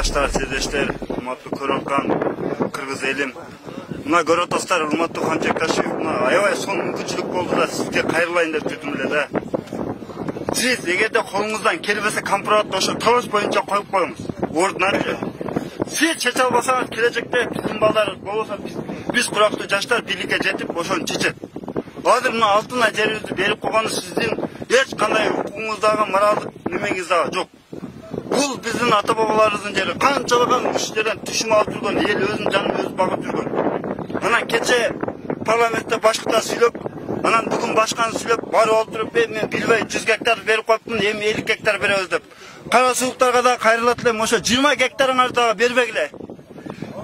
Кыргыздаштар, сердештер, урматтуу көрөркан, кыргыз элим. Мына көрүп атасыздар, урматтуу Канчек Ташиев, мына аябай сонун мүмкүнчүлүк болду да сизге кайрылайын деп жүрдүм эле да. Сиз эгерде колуңуздан келбесе компроматты ошо талаш боюнча коюп коюңуз. Ордуна эле. Сиз чече албасаңыз келечекте биздин балдарыбыз болбосо биз курактуу жаштар бийликке жетип ошону чечет. Азыр мына алтын ай жерибизди берип койгону сиздин эч кандай укугуңуз дагы моралдык немеңиз дагы жок. Бул биздин ата бабаларыбыздын жери. Канчалаган үш жерден түшүм алып жүргөн эл өзүнүн жанын өзү багып жүргөн. Анан кече парламентте башкыда сүйлөп, анан бүгүн башканы сүйлөп, барып олтуруп, мен билбей 100 гектар берип коюптун, эми 50 гектар беребиз деп. Кара сууктарга да кайрылат элем, ошо 20 гектарыңарды дагы бербегиле.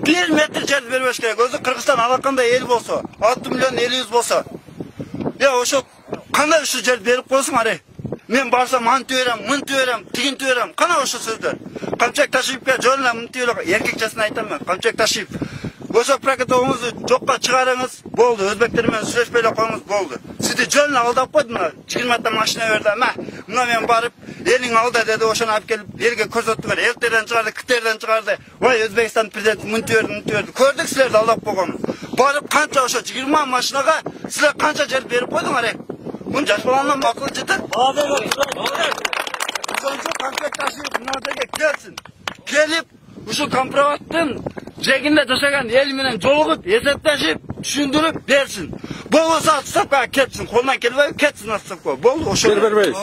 1 метр жер бербеш керек. Өзү Кыргызстан алакандай эл болсо, 6 миллион элибиз болсо. Ошо кандай ушу жер берип койсуң аре. Мен барсам антып берем, мынтып берем, тигинтип берем. Кана ошо сөздөр. Канчек Ташиевке жөн эле мынтып эле эркекчесин айтам мен. Канчек Ташиев, ошо прокатовуңузду жокко чыгарыңыз, болду. Өзбектер менен сүйлөшпөй эле коюңуз, болду. Сизди жөн эле алдап койду мына. 20 та машина берди. Мына мен барып, элиң алда деди, ошону алып келип элге көрсөттүңөр. Элтерден чыгарды, киттерден чыгарды. Ой, Өзбекстан президенти мынтып берди. Көрдүк силерди алдап койгонун. Барып канча ошо 20 машинага силер канча жер берип койдуңар аре. Мун жаш баландан макул жетет. Ошончо Канчек Ташиев мына жерге келсин. Келип, ушу компроматтын жегинде жашаган эл менен жолугуп, эсептешип, түшүндүрүп берсин. Болбосо отставкага кетсин. Колунан келбей кетсин отставкага. Болду, ошо. Бербейбиз.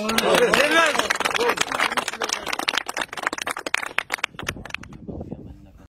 Бербейбиз.